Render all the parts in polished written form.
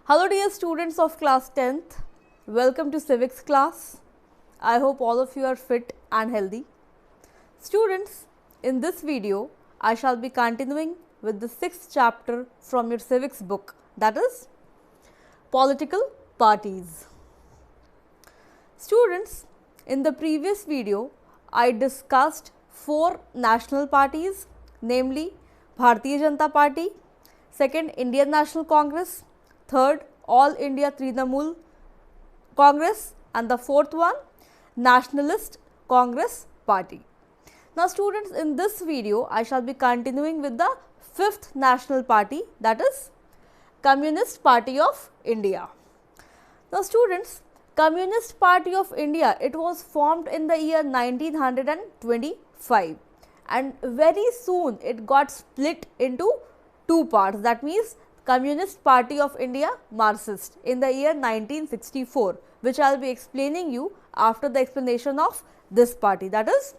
Hello dear students of class 10th, welcome to civics class. I hope all of you are fit and healthy. Students, in this video, I shall be continuing with the 6th chapter from your civics book, that is political parties. Students, in the previous video, I discussed 4 national parties, namely Bharatiya Janata Party, second Indian National Congress, third All India Trinamool Congress, and the fourth one Nationalist Congress Party. Now students, in this video I shall be continuing with the 5th national party, that is Communist Party of India. Now students, Communist Party of India, it was formed in the year 1925 and very soon it got split into 2 parts, that means Communist Party of India Marxist in the year 1964, which I will be explaining you after the explanation of this party, that is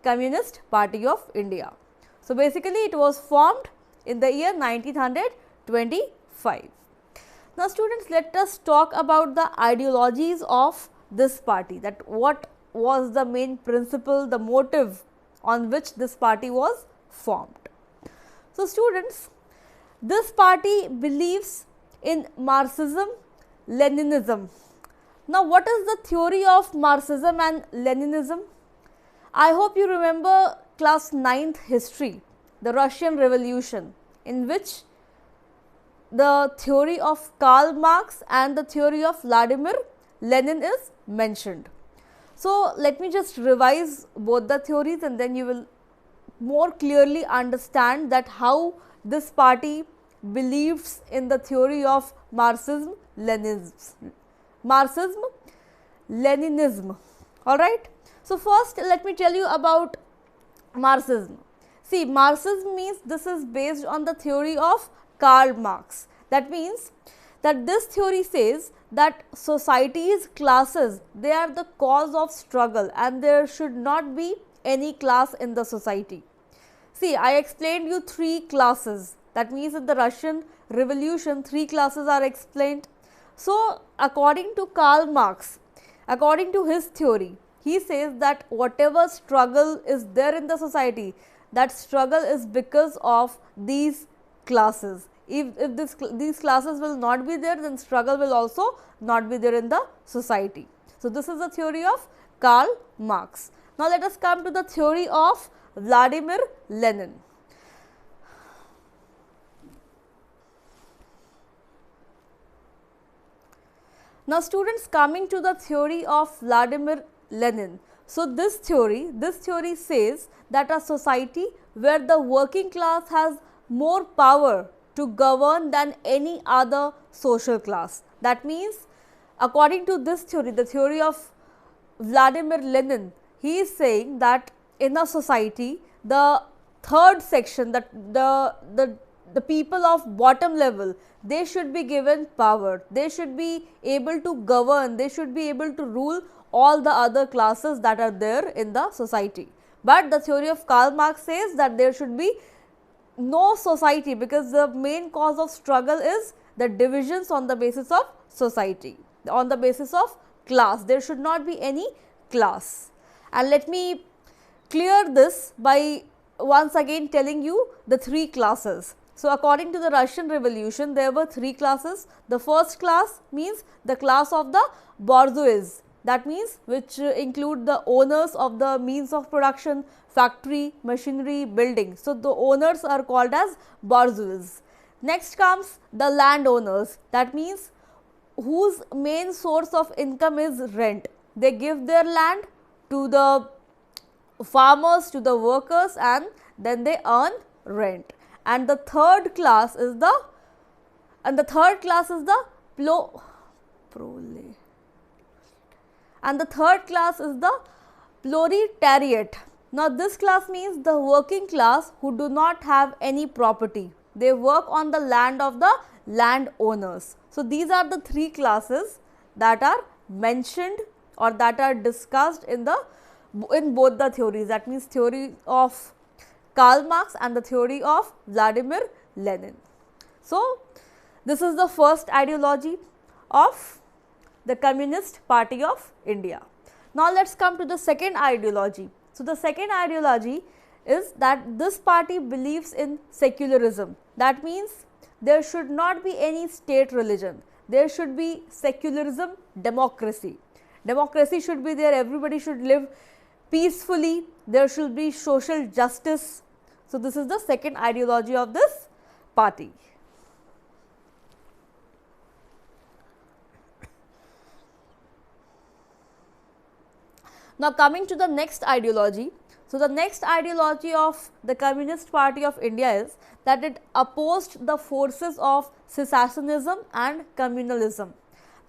Communist Party of India. So basically it was formed in the year 1925. Now students, let us talk about the ideologies of this party, that what was the main principle, the motive on which this party was formed. So students, this party believes in Marxism, Leninism. Now what is the theory of Marxism and Leninism? I hope you remember class 9th history, the Russian Revolution, in which the theory of Karl Marx and the theory of Vladimir Lenin is mentioned. So let me just revise both the theories and then you will more clearly understand that how this party believes in the theory of Marxism, Leninism. Alright. So first let me tell you about Marxism. See, Marxism means this is based on the theory of Karl Marx. That means that this theory says that society's classes, they are the cause of struggle and there should not be any class in the society. See, I explained you 3 classes. That means in the Russian Revolution, 3 classes are explained. So according to Karl Marx, according to his theory, he says that whatever struggle is there in the society, that struggle is because of these classes. If these classes will not be there, then struggle will also not be there in the society. So this is the theory of Karl Marx. Now let us come to the theory of Vladimir Lenin. Now students, coming to the theory of Vladimir Lenin. So this theory says that a society where the working class has more power to govern than any other social class. That means according to this theory, the theory of Vladimir Lenin, he is saying that in a society, the third section, the people of bottom level, they should be given power, they should be able to govern, they should be able to rule all the other classes that are there in the society. But the theory of Karl Marx says that there should be no society because the main cause of struggle is the divisions on the basis of society, on the basis of class. There should not be any class. And let me clear this by once again telling you the 3 classes. So according to the Russian Revolution, there were 3 classes. The first class means the class of the bourgeois, that means which include the owners of the means of production, factory, machinery, building. So the owners are called as bourgeois. Next comes the landowners, that means whose main source of income is rent. They give their land to the farmers, to the workers, and then they earn rent. And the third class is the proletariat. Now this class means the working class who do not have any property. They work on the land of the landowners. So these are the 3 classes that are mentioned or that are discussed in both the theories. That means theory of Karl Marx and the theory of Vladimir Lenin. So This is the first ideology of the Communist Party of India. Now, let us come to the second ideology. So, the second ideology is that this party believes in secularism. That means there should not be any state religion. There should be secularism, democracy. Democracy should be there, everybody should live peacefully, there should be social justice. So, this is the second ideology of this party. Now, coming to the next ideology. So, the next ideology of the Communist Party of India is that it opposed the forces of secessionism and communalism.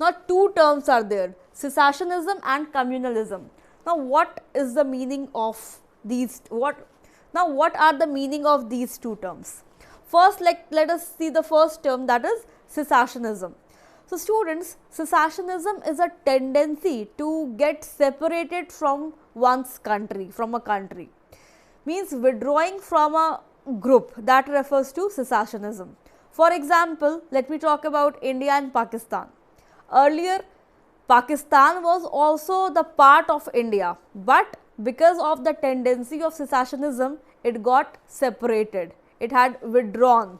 Now, two terms are there, secessionism and communalism. Now, what is the meaning of these? What are the meaning of these two terms? First, let us see the first term, that is secessionism. So, students, secessionism is a tendency to get separated from one's country, from a country, means withdrawing from a group, that refers to secessionism. For example, let me talk about India and Pakistan. Earlier, Pakistan was also the part of India, but because of the tendency of secessionism, it got separated, it had withdrawn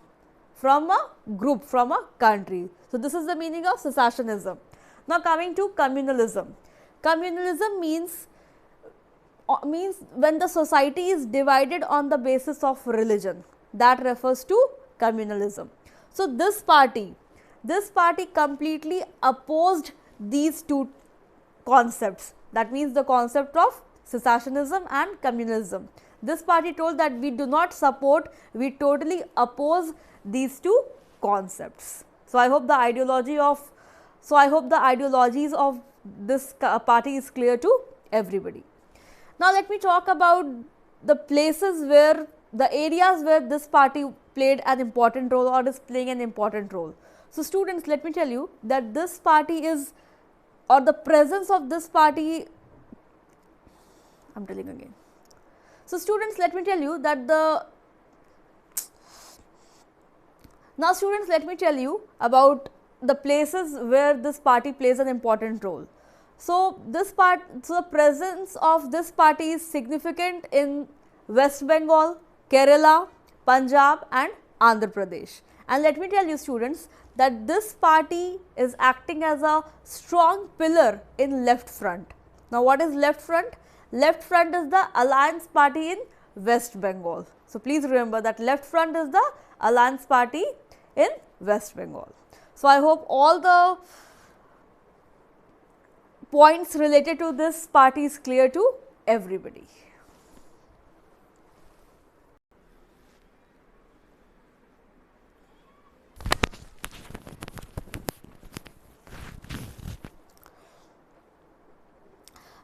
from a group, from a country. So, this is the meaning of secessionism. Now, coming to communalism. Communalism means when the society is divided on the basis of religion, that refers to communalism. So, this party completely opposed these two concepts, that means the concept of secessionism and communalism. This party told that we do not support, we totally oppose these two concepts. So, I hope the ideologies of this party is clear to everybody. Now, let me talk about the areas where this party played an important role or is playing an important role. So, students, let me tell you that this party is, or the presence of this party, I am telling again. So, students, let me tell you that now students, let me tell you about the places where this party plays an important role. So, the presence of this party is significant in West Bengal, Kerala, Punjab and Andhra Pradesh. And let me tell you, students, that this party is acting as a strong pillar in left front. Now, what is left front? Left front is the alliance party in West Bengal. So, please remember that left front is the alliance party in West Bengal. So, I hope all the points related to this party is clear to everybody.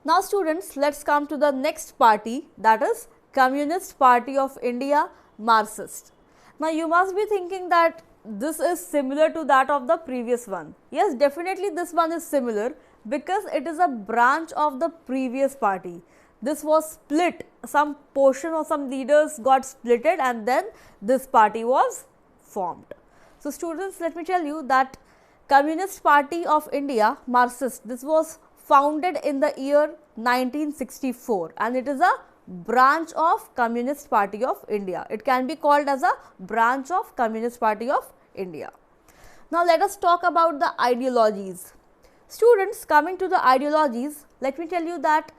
Now, students, let us come to the next party, that is Communist Party of India, Marxist. Now, you must be thinking that this is similar to that of the previous one. Yes, definitely this one is similar because it is a branch of the previous party. This was split, some portion or some leaders got splitted and then this party was formed. So, students, let me tell you that Communist Party of India, Marxist, this was founded in the year 1964 and it is a branch of Communist Party of India. It can be called as a branch of Communist Party of India. Now, let us talk about the ideologies. Students, coming to the ideologies, let me tell you that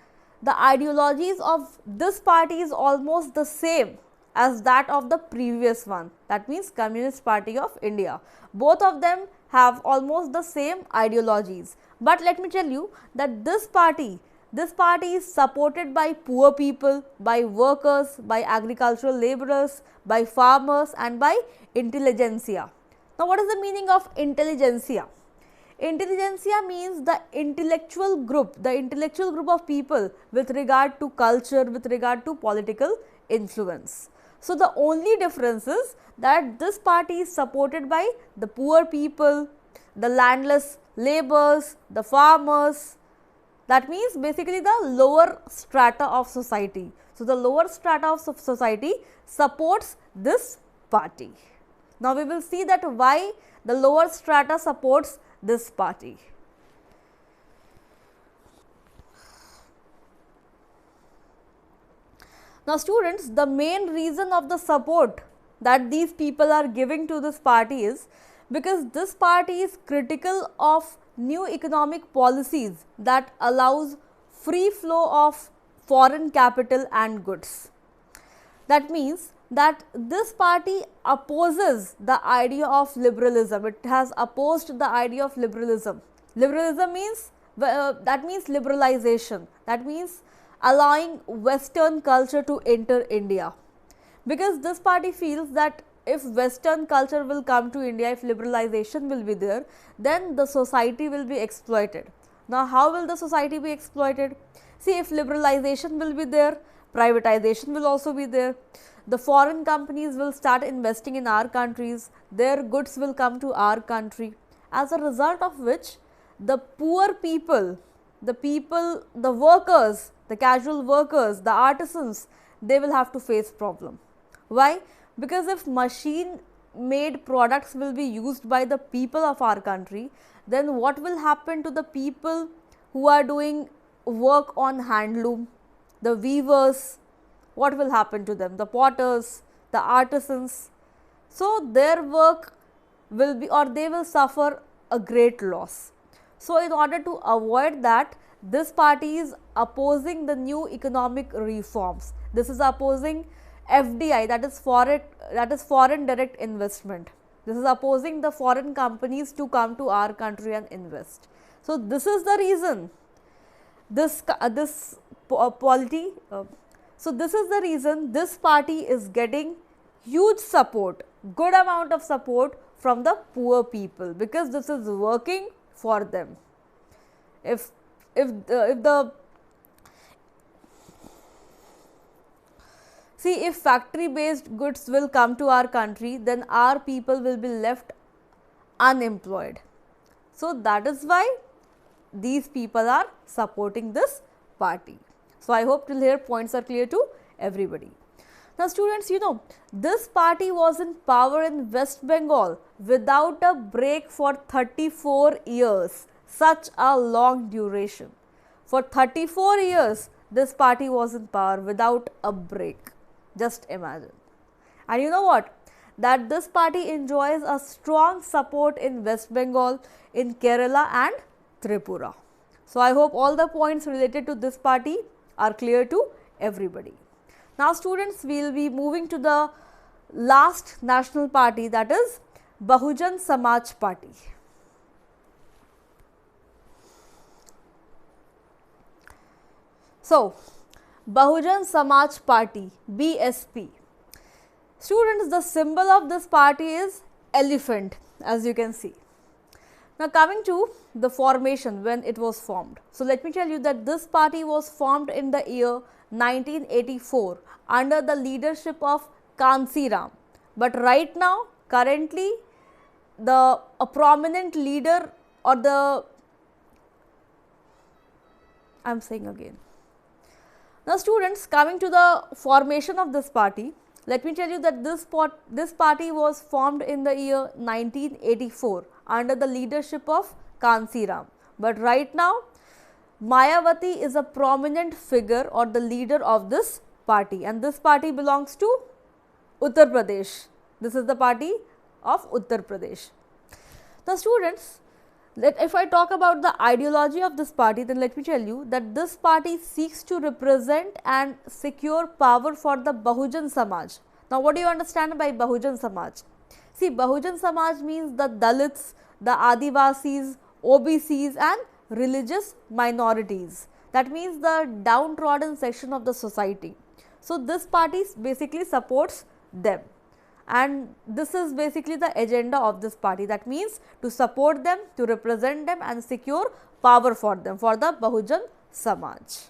the ideologies of this party is almost the same as that of the previous one, that means Communist Party of India. Both of them have almost the same ideologies, but let me tell you that this party is supported by poor people, by workers, by agricultural laborers, by farmers and by intelligentsia. Now, what is the meaning of intelligentsia? Intelligentsia means the intellectual group of people with regard to culture, with regard to political influence. So, the only difference is that this party is supported by the poor people, the landless laborers, the farmers. That means basically the lower strata of society. So, the lower strata of society supports this party. Now we will see that why the lower strata supports this party. Now students, the main reason of the support that these people are giving to this party is because this party is critical of new economic policies that allows free flow of foreign capital and goods. That means that this party opposes the idea of liberalism. It has opposed the idea of liberalism. Liberalism means that means liberalization. That means allowing Western culture to enter India. Because this party feels that if Western culture will come to India, if liberalization will be there, then the society will be exploited. Now, how will the society be exploited? See, if liberalization will be there, privatization will also be there. The foreign companies will start investing in our countries, their goods will come to our country, as a result of which the poor people, the workers, the casual workers, the artisans, they will have to face problem. Why? Because if machine made products will be used by the people of our country, then what will happen to the people who are doing work on handloom, the weavers? What will happen to them? The potters, the artisans. So their work will be, or they will suffer a great loss. So in order to avoid that, this party is opposing the new economic reforms. This is opposing FDI, that is foreign direct investment. This is opposing the foreign companies to come to our country and invest. So this is the reason this party is getting huge support, good amount of support from the poor people, because this is working for them. If factory based goods will come to our country, then our people will be left unemployed. So that is why these people are supporting this party. So I hope till here points are clear to everybody. Now students, this party was in power in West Bengal without a break for 34 years. Such a long duration. For 34 years, this party was in power without a break. Just imagine. And you know what? That this party enjoys a strong support in West Bengal, in Kerala and Tripura. So I hope all the points related to this party are clear to everybody. Now students, we will be moving to the last national party, that is Bahujan Samaj Party. So, Bahujan Samaj Party, BSP. Students, the symbol of this party is elephant, as you can see. Now coming to the formation, when it was formed. So let me tell you that this party was formed in the year 1984 under the leadership of Kansi Ram. But right now, currently, a prominent leader, or Now students, coming to the formation of this party, let me tell you that this party was formed in the year 1984 under the leadership of Kansi Ram. But right now, Mayawati is a prominent figure or the leader of this party, and this party belongs to Uttar Pradesh. This is the party of Uttar Pradesh. Now students, if I talk about the ideology of this party, then let me tell you that this party seeks to represent and secure power for the Bahujan Samaj. Now what do you understand by Bahujan Samaj? See, Bahujan Samaj means the Dalits, the Adivasis, OBCs and religious minorities. That means the downtrodden section of the society. So this party basically supports them. And this is basically the agenda of this party, that means to support them, to represent them and secure power for them, for the Bahujan Samaj.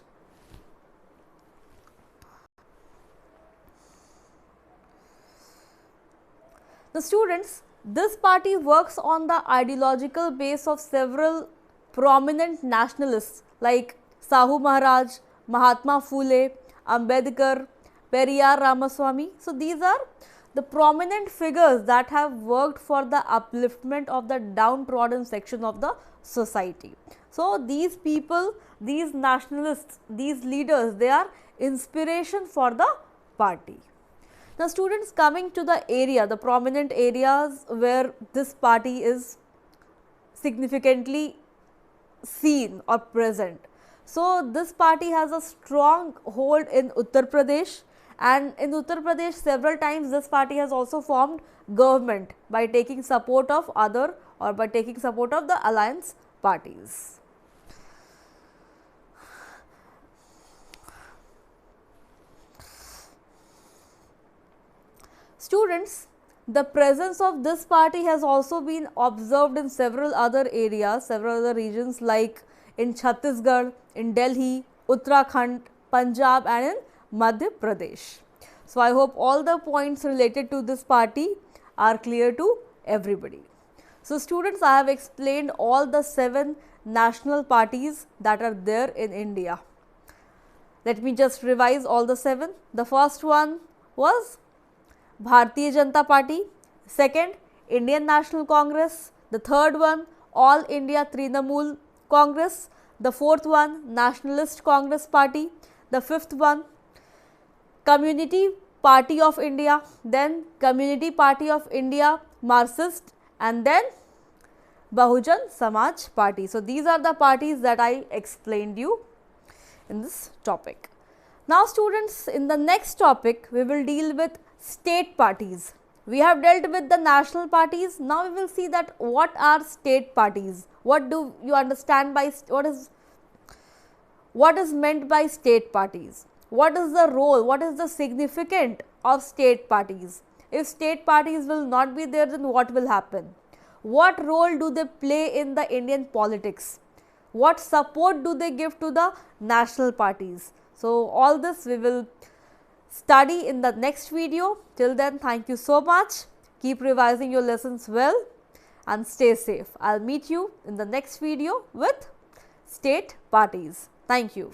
The students, this party works on the ideological base of several prominent nationalists like Sahu Maharaj, Mahatma Phule, Ambedkar, Periyar Ramaswamy. So these are the prominent figures that have worked for the upliftment of the downtrodden section of the society. So, these people, these nationalists, these leaders, they are inspiration for the party. Now, students, coming to the area, the prominent areas where this party is significantly seen or present. So, this party has a strong hold in Uttar Pradesh, and in Uttar Pradesh several times this party has also formed government by taking support of other or by taking support of the alliance parties. Students, the presence of this party has also been observed in several other areas, several other regions like in Chhattisgarh, in Delhi, Uttarakhand, Punjab and in Madhya Pradesh. So, I hope all the points related to this party are clear to everybody. So, students, I have explained all the 7 national parties that are there in India. Let me just revise all the 7. The first one was Bharatiya Janata Party, second Indian National Congress, the third one All India Trinamool Congress, the fourth one Nationalist Congress Party, the fifth one Community Party of India, then Community Party of India Marxist, and then Bahujan Samaj Party. So, these are the parties that I explained you in this topic. Now, students, in the next topic we will deal with state parties. We have dealt with the national parties. Now, we will see that what are state parties. What do you understand by what is meant by state parties? What is the role? What is the significance of state parties? If state parties will not be there, then what will happen? What role do they play in the Indian politics? What support do they give to the national parties? So, all this we will study in the next video. Till then, thank you so much. Keep revising your lessons well and stay safe. I will meet you in the next video with state parties. Thank you.